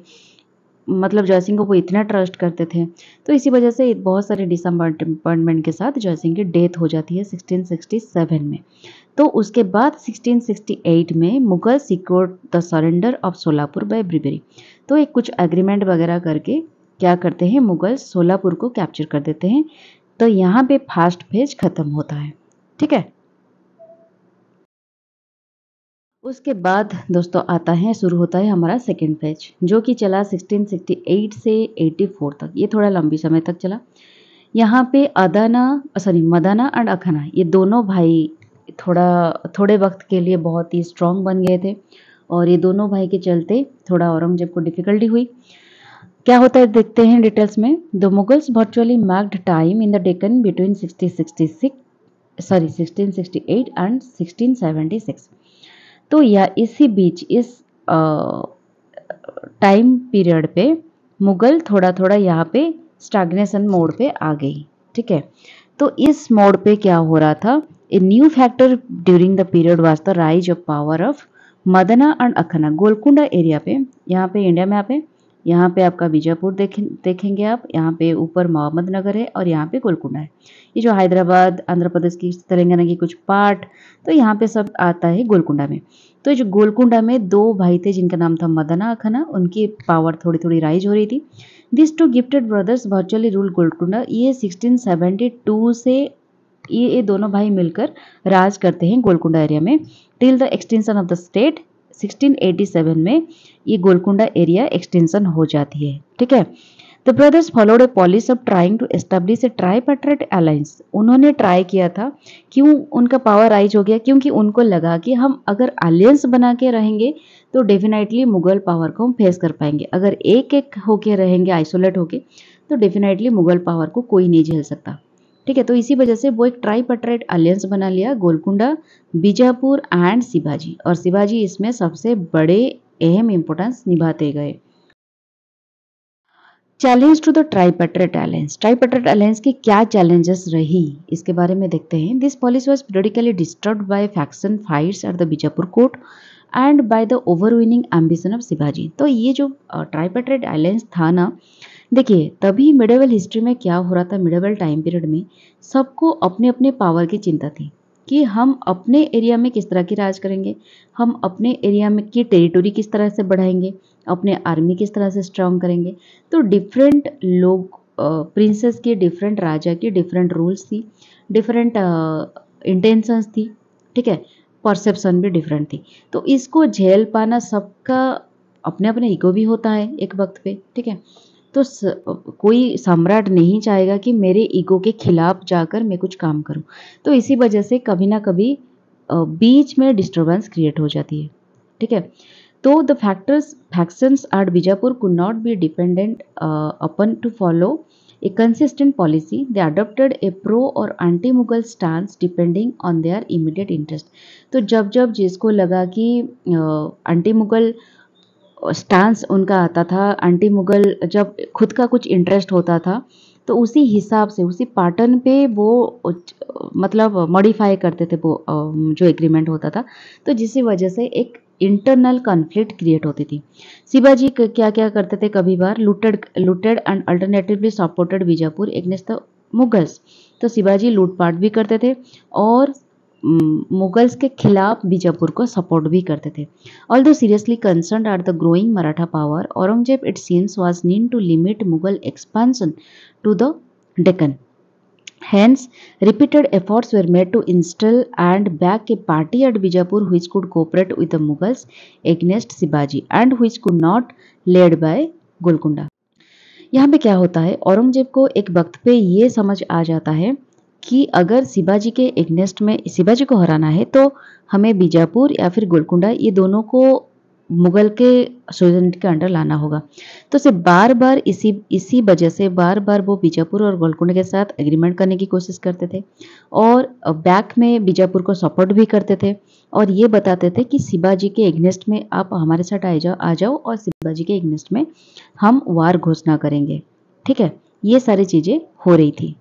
मतलब जयसिंह को वो इतना ट्रस्ट करते थे। तो इसी वजह से बहुत सारे डिसअपॉइंटमेंट के साथ जयसिंह की डेथ हो जाती है 1667 में। तो उसके बाद 1668 में Mughal secured the surrender of Solapur by bribery. तो एक कुछ एग्रीमेंट वगैरह करके क्या करते हैं, मुगल सोलापुर को कैप्चर कर देते हैं। तो यहाँ पे फर्स्ट फेज खत्म होता है। ठीक है, उसके बाद दोस्तों आता है, शुरू होता है हमारा सेकेंड फेज, जो कि चला 1668 से 84 तक। ये थोड़ा लंबी समय तक चला। यहाँ पे मदाना एंड अखाना, ये दोनों भाई थोड़े वक्त के लिए बहुत ही स्ट्रांग बन गए थे, और ये दोनों भाई के चलते थोड़ा औरंगजेब को डिफिकल्टी हुई। क्या होता है देखते हैं डिटेल्स में। The Mughals virtually marked time in the Deccan between 1668 and 1676। तो या इसी बीच इस टाइम पीरियड पे मुगल थोड़ा थोड़ा यहाँ पे स्टैग्नेशन मोड पे आ गई। ठीक है, तो इस मोड पे क्या हो रहा था, a new factor during the period was the rise of power of Madanna and Akhanna. Golconda area पे, यहाँ पे इंडिया में पे यहाँ पे आपका बीजापुर देखेंगे आप, यहाँ पे ऊपर मोहम्मद नगर है और यहाँ पे गोलकुंडा है। ये जो हैदराबाद, आंध्र प्रदेश की, तेलंगाना की कुछ पार्ट, तो यहाँ पे सब आता है गोलकुंडा में। तो जो गोलकुंडा में दो भाई थे जिनका नाम था मदना अखना, उनकी पावर थोड़ी थोड़ी राइज हो रही थी। This two gifted brothers virtually rule Golconda. ये 1672 से ये दोनों भाई मिलकर राज करते हैं गोलकुंडा एरिया में till the extension of the state. 1687 में ये गोलकुंडा एरिया एक्सटेंशन हो जाती है। ठीक है, the brothers followed a policy of trying to establish a tripartite alliance. उन्होंने ट्राई किया था, क्यों उनका पावर राइज हो गया, क्योंकि उनको लगा कि हम अगर अलायंस बना के रहेंगे तो डेफिनेटली मुगल पावर को हम फेस कर पाएंगे। अगर एक एक होके रहेंगे, आइसोलेट होके, तो डेफिनेटली मुगल पावर को कोई नहीं झेल सकता। ठीक है, तो इसी वजह से वो एक ट्राइपेट्राइट अलायंस बना लिया, गोलकुंडा, बीजापुर एंड शिवाजी, और शिवाजी इसमें सबसे बड़े अहम इंपोर्टेंस निभाते गए। Challenge to the tripartite alliance. Tripartite alliance की क्या चैलेंजेस रही, इसके बारे में देखते हैं। This policy was periodically disturbed by faction fights at the Bijapur court and by the overweening ambition of Shivaji. तो ये जो ट्राइपेट्राइट अलायंस था ना, देखिए तभी मिडिवल हिस्ट्री में क्या हो रहा था, मिडिवल टाइम पीरियड में सबको अपने अपने पावर की चिंता थी कि हम अपने एरिया में किस तरह की राज करेंगे, हम अपने एरिया में की टेरिटोरी किस तरह से बढ़ाएंगे, अपने आर्मी किस तरह से स्ट्रांग करेंगे। तो डिफरेंट लोग, प्रिंसेस की, डिफरेंट राजा की डिफरेंट रूल्स थी, डिफरेंट इंटेंशंस थी। ठीक है, परसेप्शन भी डिफरेंट थी। तो इसको झेल पाना, सबका अपने अपने ईगो भी होता है एक वक्त पे। ठीक है, तो कोई सम्राट नहीं चाहेगा कि मेरे ईगो के खिलाफ जाकर मैं कुछ काम करूं। तो इसी वजह से कभी ना कभी बीच में डिस्टरबेंस क्रिएट हो जाती है। ठीक है, तो the factions at Bijapur could not be dependent upon to follow a consistent policy. They adopted a pro or anti-Mughal stance depending on their immediate interest. तो जब जब जिसको लगा कि एंटी मुगल स्टांस उनका आता था, एंटी मुगल जब खुद का कुछ इंटरेस्ट होता था, तो उसी हिसाब से, उसी पैटर्न पे वो मतलब मॉडिफाई करते थे वो जो एग्रीमेंट होता था। तो जिसकी वजह से एक इंटरनल कॉन्फ्लिक्ट क्रिएट होती थी। शिवाजी क्या क्या करते थे, कभी बार looted and alternatively supported Bijapur against the Mughals. तो शिवाजी लूटपाट भी करते थे और मुगल्स के खिलाफ बीजापुर को सपोर्ट भी करते थे। Although seriously concerned at the growing Maratha power, Aurangzeb, it seems, was keen to limit Mughal expansion to the Deccan. Hence, repeated efforts were made to install and back a party at Bijapur which could cooperate with the Mughals against Shivaji and which could not led by Golconda. यहाँ पे क्या होता है, औरंगजेब को एक वक्त पे ये समझ आ जाता है कि अगर शिवाजी के एग्नेस्ट में शिवाजी को हराना है तो हमें बीजापुर या फिर गोलकुंडा, ये दोनों को मुगल के सोजनिटी के अंडर लाना होगा। तो से बार बार इसी वजह से बार बार वो बीजापुर और गोलकुंडा के साथ एग्रीमेंट करने की कोशिश करते थे और बैक में बीजापुर को सपोर्ट भी करते थे और ये बताते थे कि शिवाजी के एग्नेस्ट में आप हमारे साथ आ जाओ और शिवाजी के एग्नेस्ट में हम वार घोषणा करेंगे। ठीक है, ये सारी चीजें हो रही थी।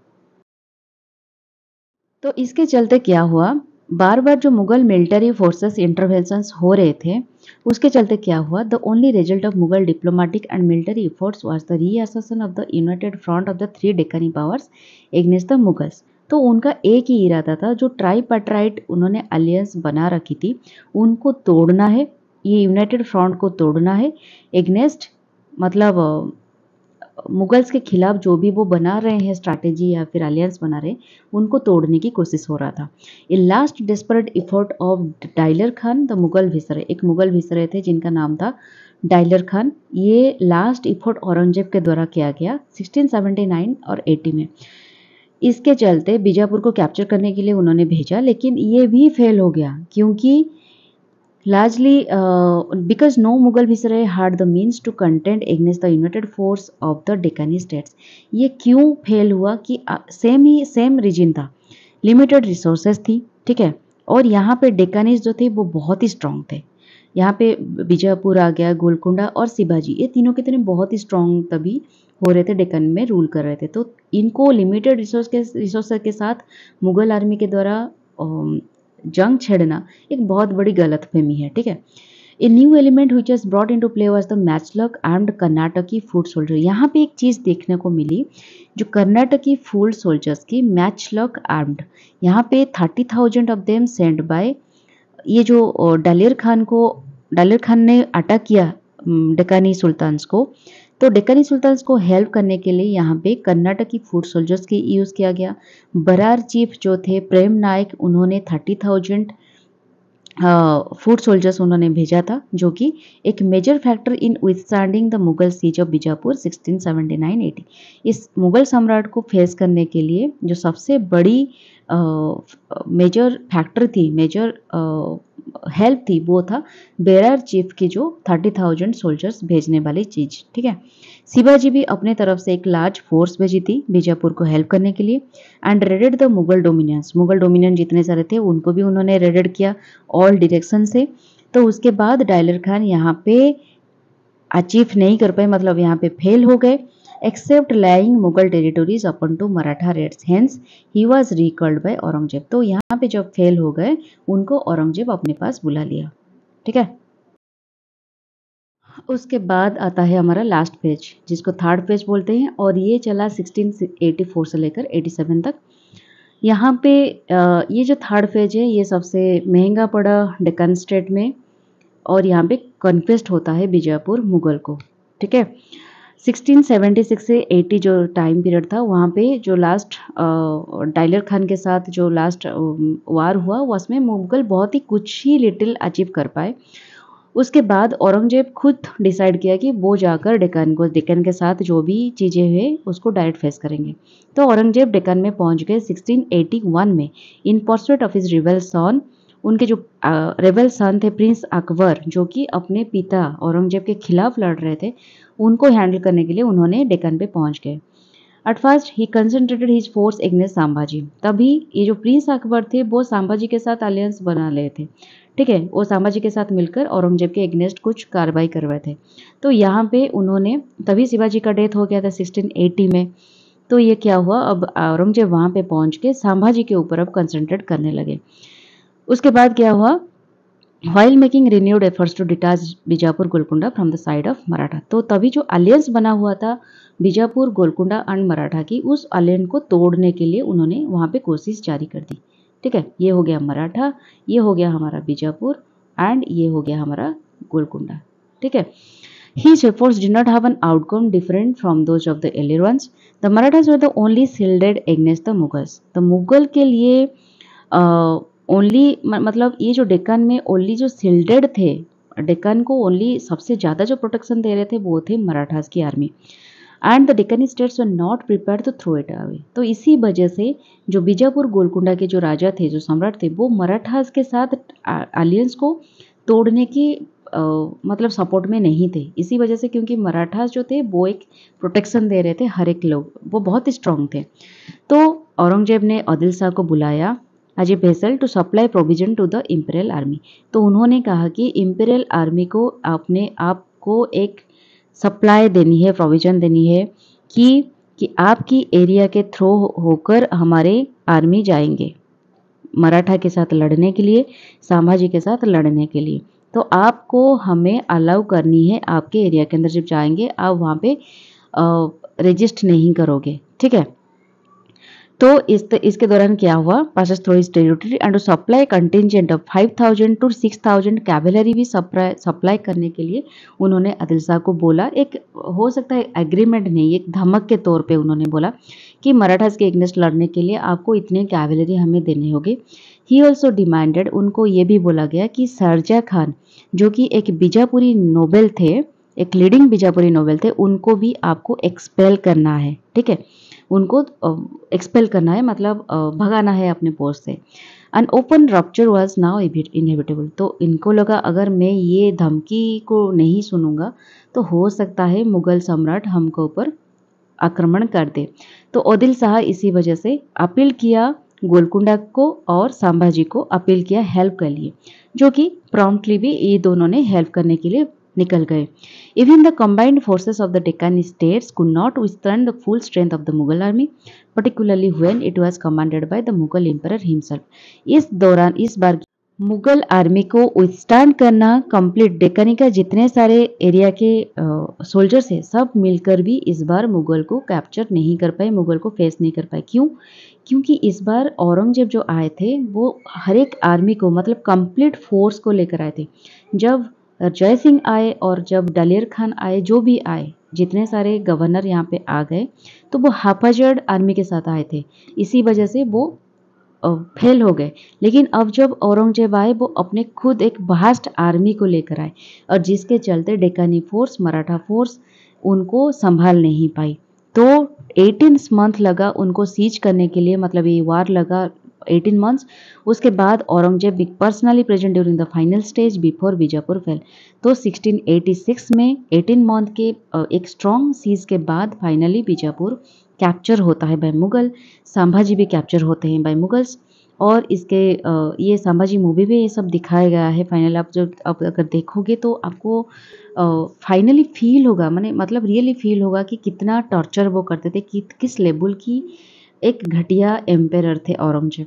तो इसके चलते क्या हुआ, बार बार जो मुगल मिलिट्री फोर्सेस इंटरवेंशंस हो रहे थे, उसके चलते क्या हुआ, the only result of Mughal diplomatic and military efforts was the reassertion of the united front of the three Deccani powers against the Mughals. तो उनका एक ही इरादा था, जो ट्राइपेट्राइट उन्होंने अलियंस बना रखी थी उनको तोड़ना है, ये यूनाइटेड फ्रंट को तोड़ना है एगेंस्ट, मतलब मुगल्स के खिलाफ जो भी वो बना रहे हैं स्ट्रैटेजी या फिर अलियंस बना रहे हैं, उनको तोड़ने की कोशिश हो रहा था। A last desperate effort of Diler Khan the Mughal viceroy, एक मुगल विसरे थे जिनका नाम था डायलर खान। ये लास्ट एफर्ट औरंगजेब के द्वारा किया गया 1679 और 80 में। इसके चलते बीजापुर को कैप्चर करने के लिए उन्होंने भेजा, लेकिन ये भी फेल हो गया क्योंकि Largely because no Mughal viceroy had the means to contend against the united force of the Deccan states। ये क्यों फेल हुआ कि सेम रीजन था, लिमिटेड रिसोर्सेज थी, ठीक है, और यहाँ पे डेक्कनीज जो थे वो बहुत ही स्ट्रांग थे। यहाँ पे बीजापुर आ गया, गोलकुंडा और शिवाजी, ये तीनों के तीनों बहुत ही स्ट्रांग तभी हो रहे थे, डेक्कन में रूल कर रहे थे। तो इनको लिमिटेड रिसोर्स के साथ मुगल आर्मी के द्वारा जंग छेड़ना एक बहुत बड़ी गलतफहमी है, ठीक है। A new element which is brought into play was the matchlock and Karnataki foot soldier. यहाँ पे एक चीज़ देखने को मिली, जो कर्नाटकी फुट सोल्जर्स की मैचलॉक आर्म्ड, यहाँ पे 30,000 ऑफ देम सेंड बाय, ये जो डालिर खान ने अटैक किया डेक्कनी सुल्तान्स को, तो डेक्कनी सुल्तान्स को हेल्प करने के लिए यहाँ पे कर्नाटकी फुट सोल्जर्स की यूज़ किया गया। बरार चीफ जो थे प्रेम नायक, उन्होंने 30,000 फुट सोल्जर्स उन्होंने भेजा था, जो कि एक major factor in withstanding the Mughal siege of Bijapur 1679-80। इस मुगल सम्राट को फेस करने के लिए जो सबसे बड़ी मेजर फैक्टर थी, मेजर हेल्प थी, वो था बेरार चीफ की जो 30,000 सोल्जर्स भेजने वाली चीज़, ठीक है। शिवाजी भी अपने तरफ से एक लार्ज फोर्स भेजी थी बीजापुर को हेल्प करने के लिए and raided the Mughal dominions. Mughal dominion जितने सारे थे उनको भी उन्होंने रेडेड किया ऑल डायरेक्शन से। तो उसके बाद डायलर खान यहाँ पे अचीव नहीं कर पाए, मतलब यहाँ पे फेल हो गए, except lying Mughal territories open to Maratha raids, hence he was recalled by Aurangzeb. तो यहाँ पे जब फेल हो गए, उनको औरंगजेब अपने पास बुला लिया, ठीक है। उसके बाद आता है हमारा लास्ट पेज, जिसको थर्ड पेज बोलते हैं, और ये चला 1684 से लेकर 87 तक। यहाँ पे ये जो थर्ड पेज है, ये सबसे महंगा पड़ा डेक्कन स्टेट में, और यहाँ पे कन्फेस्ट होता है बीजापुर मुगल को, ठीक है। 1676 से 80 जो टाइम पीरियड था, वहाँ पे जो लास्ट डायलर खान के साथ जो लास्ट वार हुआ, उसमें मुगल बहुत ही कुछ ही लिटिल अचीव कर पाए। उसके बाद औरंगजेब खुद डिसाइड किया कि वो जाकर डेक्कन के साथ जो भी चीज़ें हैं उसको डायरेक्ट फेस करेंगे। तो औरंगजेब डेक्कन में पहुंच गए 1681 में इन परस्यूट ऑफ हिज रिबल सन। उनके जो रेबल सन थे प्रिंस अकबर, जो कि अपने पिता औरंगजेब के खिलाफ लड़ रहे थे, उनको हैंडल करने के लिए उन्होंने डेक्कन पे पहुंच गए। At first he concentrated his force against Sambhaji. तभी ये जो प्रिंस अकबर थे वो संभाजी के साथ अलियंस बना लिए थे, ठीक है, वो संभाजी के साथ मिलकर औरंगजेब के एग्नेस्ट कुछ कार्रवाई करवाए थे। तो यहाँ पे उन्होंने, तभी शिवाजी का डेथ हो गया था 1680 में। तो ये क्या हुआ, अब औरंगजेब वहाँ पे पहुँच के संभाजी के ऊपर अब कंसंट्रेट करने लगे। उसके बाद क्या हुआ, while making renewed efforts to detach Bijapur Golconda from the side of Maratha. तो तभी जो अलियंस बना हुआ था बीजापुर गोलकुंडा एंड मराठा की, उस अलियंस को तोड़ने के लिए उन्होंने वहाँ पे कोशिश जारी कर दी, ठीक है। ये हो गया मराठा, ये हो गया हमारा बीजापुर, एंड ये हो गया हमारा गोलकुंडा, ठीक है। His efforts did not have an outcome different from those of the earlier ones. The Marathas were the only shielded against the Mughals। तो मुगल के लिए ओनली मतलब ये जो डेक्कन में ओनली जो शिल्डेड थे, डेक्कन को ओनली सबसे ज़्यादा जो प्रोटेक्शन दे रहे थे वो थे मराठास की army, and the Deccan states were not prepare to throw it away. तो इसी वजह से जो बीजापुर गोलकुंडा के जो राजा थे, जो सम्राट थे, वो मराठास के साथ अलियंस को तोड़ने की मतलब सपोर्ट में नहीं थे। इसी वजह से, क्योंकि मराठास जो थे वो एक प्रोटेक्शन दे रहे थे, हर एक लोग वो बहुत स्ट्रांग थे। तो औरंगजेब ने आदिल शाह को बुलाया as a vessel to supply provision to the imperial army. तो उन्होंने कहा कि इम्पीरियल आर्मी को अपने आप को एक सप्लाई देनी है, प्रोविजन देनी है कि आपकी एरिया के थ्रू होकर हमारे आर्मी जाएंगे मराठा के साथ लड़ने के लिए, संभाजी के साथ लड़ने के लिए। तो आपको हमें अलाउ करनी है, आपके एरिया के अंदर जब जाएंगे आप वहाँ पे रजिस्ट नहीं करोगे, ठीक है। तो इसके दौरान क्या हुआ, passes through his territory and supply contingent of 5,000 to 6,000 cavalry भी सप्लाई करने के लिए उन्होंने आदिल शाह को बोला। एक हो सकता है एग्रीमेंट नहीं, एक धमक के तौर पे उन्होंने बोला कि मराठास के अगेंस्ट लड़ने के लिए आपको इतने कैवेलरी हमें देने होंगे। ही ऑल्सो डिमांडेड, उनको ये भी बोला गया कि सरजा खान जो कि एक बीजापुरी नोबेल थे, एक लीडिंग बीजापुरी नोबेल थे, उनको भी आपको एक्सपेल करना है, ठीक है, उनको एक्सपेल करना है, मतलब भगाना है अपने पोस्ट से। An open rupture was now inevitable. तो इनको लगा अगर मैं ये धमकी को नहीं सुनूंगा तो हो सकता है मुगल सम्राट हमको ऊपर आक्रमण कर दे। तो आदिल शाह इसी वजह से अपील किया गोलकुंडा को और संभाजी को अपील किया हेल्प के लिए, जो कि प्रॉम्प्टली भी ये दोनों ने हेल्प करने के लिए निकल गए। Even the combined forces of the Deccan states could not withstand the full strength of the Mughal army, particularly when it was commanded by the Mughal emperor himself। इस दौरान इस बार मुगल आर्मी को विथस्टैंड करना कंप्लीट डेक्कनी का जितने सारे एरिया के सोल्जर्स है सब मिलकर भी इस बार मुगल को कैप्चर नहीं कर पाए, मुगल को फेस नहीं कर पाए। क्यों? क्योंकि इस बार औरंगजेब जो आए थे वो हर एक आर्मी को मतलब कंप्लीट फोर्स को लेकर आए थे। जब जय सिंह आए और जब दलेर खान आए, जो भी आए, जितने सारे गवर्नर यहाँ पे आ गए तो वो हाफाजर्ड आर्मी के साथ आए थे, इसी वजह से वो फेल हो गए। लेकिन अब जब औरंगजेब आए वो अपने खुद एक वास्ट आर्मी को लेकर आए और जिसके चलते डेक्कनी फोर्स, मराठा फोर्स उनको संभाल नहीं पाई। तो 18 मंथ लगा उनको सीज करने के लिए, मतलब ये वार लगा 18 मंथ्स। उसके बाद Aurangzeb personally present during the final stage before Bijapur fail. तो 1686 में 18 मंथ के एक स्ट्रॉन्ग सीज के बाद फाइनली बीजापुर कैप्चर होता है बाय मुगल, संभाजी भी कैप्चर होते हैं बाय मुगल्स। और इसके ये संभाजी मूवी में ये सब दिखाया गया है। फाइनल आप जो आप अगर देखोगे तो आपको फाइनली फील होगा, मतलब रियली फील होगा कि कितना टॉर्चर वो करते थे, कि किस लेवल की एक घटिया एम्पेरर थे Aurangzeb.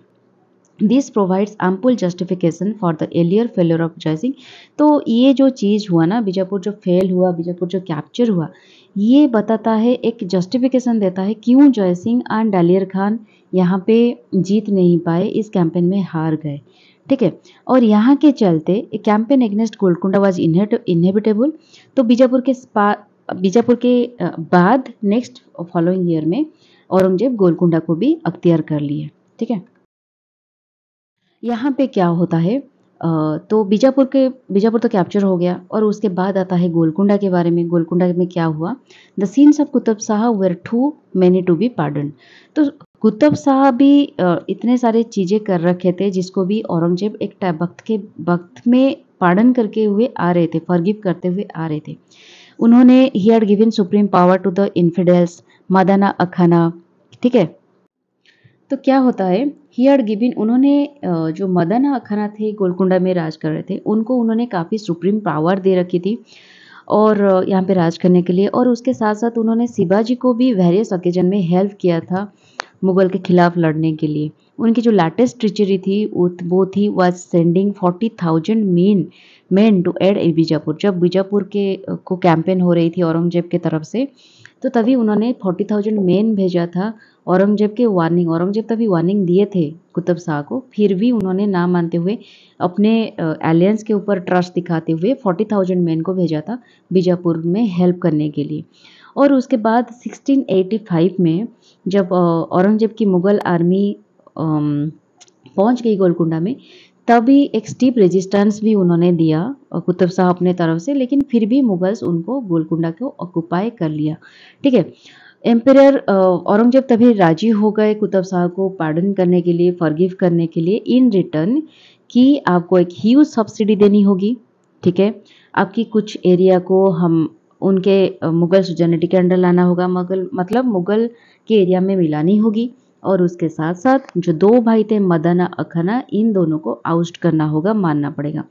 This provides ample justification for the earlier failure of जय सिंह। तो ये जो चीज़ हुआ ना, बीजापुर जो फेल हुआ, बीजापुर जो कैप्चर हुआ, ये बताता है, एक जस्टिफिकेशन देता है क्यों जय सिंह एंड दलेर खान यहाँ पे जीत नहीं पाए, इस कैंपेन में हार गए। ठीक है, और यहाँ के चलते कैंपेन एगेंस्ट गोलकुंडा वाज इनहेबिटेबल। तो बीजापुर के बाद नेक्स्ट फॉलोइंग ईयर में औरंगजेब गोलकुंडा को भी अख्तियार कर लिए। ठीक है, यहाँ पे क्या होता है, तो बीजापुर तो कैप्चर हो गया और उसके बाद आता है गोलकुंडा के बारे में। गोलकुंडा में क्या हुआ? The sins of Qutb Shah were too many to be pardon. तो कुतुब शाह भी इतने सारे चीज़ें कर रखे थे जिसको भी औरंगजेब एक वक्त में पार्डन करके हुए आ रहे थे, फॉरगिव करते हुए आ रहे थे। उन्होंने he had given supreme power to the infidels, Madanna Akhanna. ठीक है, तो क्या होता है, ही हैड गिवन, उन्होंने जो मदन अखाना थे गोलकुंडा में राज कर रहे थे, उनको उन्होंने काफ़ी सुप्रीम पावर दे रखी थी और यहाँ पे राज करने के लिए। और उसके साथ साथ उन्होंने शिवाजी को भी वेरियस ओकेजन में हेल्प किया था मुगल के खिलाफ लड़ने के लिए। उनकी जो लेटेस्ट ट्रिचरी थी वो थी was sending 40,000 men to aid a Bijapur. जब बीजापुर के को कैंपेन हो रही थी औरंगजेब के तरफ से, तो तभी उन्होंने 40,000 मेन भेजा था। औरंगजेब तभी वार्निंग दिए थे कुतुब शाह को, फिर भी उन्होंने ना मानते हुए अपने एलियंस के ऊपर ट्रस्ट दिखाते हुए 40,000 मैन को भेजा था बीजापुर में हेल्प करने के लिए। और उसके बाद 1685 में जब औरंगजेब की मुगल आर्मी पहुंच गई गोलकुंडा में, तभी एक स्टीप रेजिस्टेंस भी उन्होंने दिया कुतुब शाह अपने तरफ से, लेकिन फिर भी मुगल्स उनको गोलकुंडा को ऑक्युपाई कर लिया। ठीक है, एम्परर औरंगजेब तभी राजी हो गए कुतुब शाह को पार्डन करने के लिए, फॉरगिव करने के लिए, इन रिटर्न कि आपको एक ह्यूज सब्सिडी देनी होगी। ठीक है, आपकी कुछ एरिया को हम उनके मुगल सुजनिटी के अंडर लाना होगा, मतलब मुगल के एरिया में मिलानी होगी। और उसके साथ साथ जो दो भाई थे मदन अखाना, इन दोनों को आउस्ट करना होगा, मानना पड़ेगा।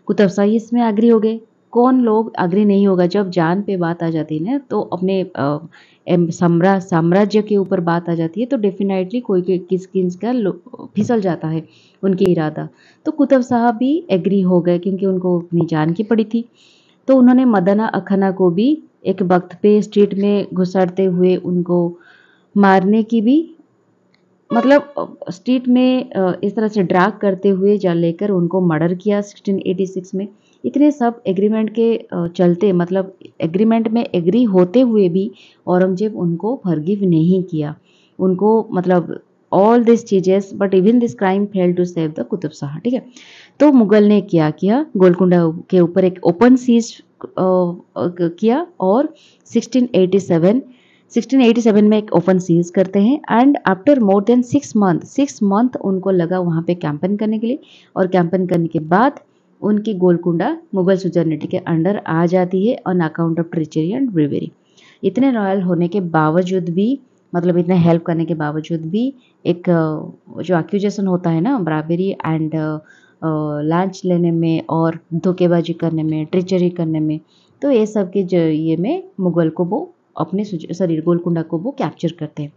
कुतुब शाह इसमें एग्री हो गए। कौन लोग एग्री नहीं होगा? जब जान पे बात आ जाती है ना, तो अपने साम्राज्य के ऊपर बात आ जाती है तो डेफिनेटली कोई किस का फिसल जाता है उनकी इरादा। तो कुतुब शाह भी एग्री हो गए क्योंकि उनको अपनी जान की पड़ी थी। तो उन्होंने मदन अखाना को भी एक वक्त पे स्ट्रीट में घुसाड़ते हुए उनको मारने की भी, मतलब स्ट्रीट में इस तरह से ड्रैग करते हुए जा लेकर उनको मर्डर किया 1686 में। इतने सब एग्रीमेंट के चलते, मतलब एग्रीमेंट में एग्री होते हुए भी औरंगजेब उनको फॉरगिव नहीं किया उनको, मतलब ऑल दिस चीजेस, but even this crime fail to save the Qutub Shah. ठीक है, तो मुगल ने क्या किया, गोलकुंडा के ऊपर एक ओपन सीज किया और 1687 1687 में एक ओपन सीज करते हैं and after more than 6 month उनको लगा वहाँ पे कैंपेन करने के लिए, और कैंपेन करने के बाद उनकी गोलकुंडा मुगल सुजरनेटी के अंडर आ जाती है on account of treachery and bravery. इतने रॉयल होने के बावजूद भी, मतलब इतने हेल्प करने के बावजूद भी, एक जो एक्यूजेशन होता है ना ब्रावेरी एंड लांच लेने में और धोखेबाजी करने में, ट्रिचरी करने में, तो ये सब के ये में मुगल को वो अपने शरीर गोलकुंडा को वो कैप्चर करते हैं।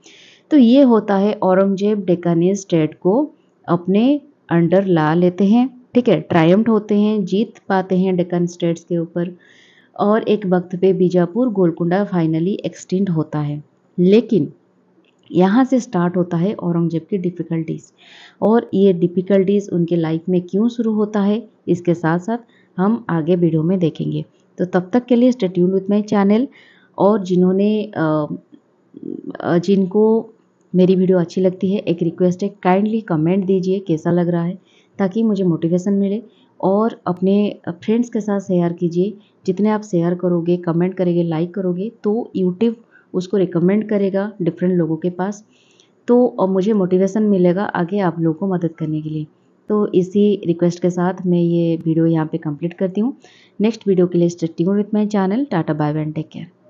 तो ये होता है औरंगजेब डेक्कनी स्टेट को अपने अंडर ला लेते हैं, ठीक है, ट्रायम्फ्ड होते हैं, जीत पाते हैं डेक्कन स्टेट्स के ऊपर, और एक वक्त पे बीजापुर गोलकुंडा फाइनली एक्सटिंक्ट होता है। लेकिन यहाँ से स्टार्ट होता है औरंगजेब की डिफ़िकल्टीज़, और ये डिफ़िकल्टीज़ उनके लाइफ में क्यों शुरू होता है, इसके साथ साथ हम आगे वीडियो में देखेंगे। तो तब तक के लिए stay tuned with my channel, और जिनको मेरी वीडियो अच्छी लगती है, एक रिक्वेस्ट है, काइंडली कमेंट दीजिए कैसा लग रहा है, ताकि मुझे मोटिवेशन मिले, और अपने फ्रेंड्स के साथ शेयर कीजिए। जितने आप शेयर करोगे, कमेंट करोगे, लाइक करोगे, तो यूट्यूब उसको रिकमेंड करेगा डिफरेंट लोगों के पास, तो मुझे मोटिवेशन मिलेगा आगे आप लोगों को मदद करने के लिए। तो इसी रिक्वेस्ट के साथ मैं ये वीडियो यहाँ पे कंप्लीट करती हूँ। नेक्स्ट वीडियो के लिए stay tuned with my channel. Tata bye bye and take care.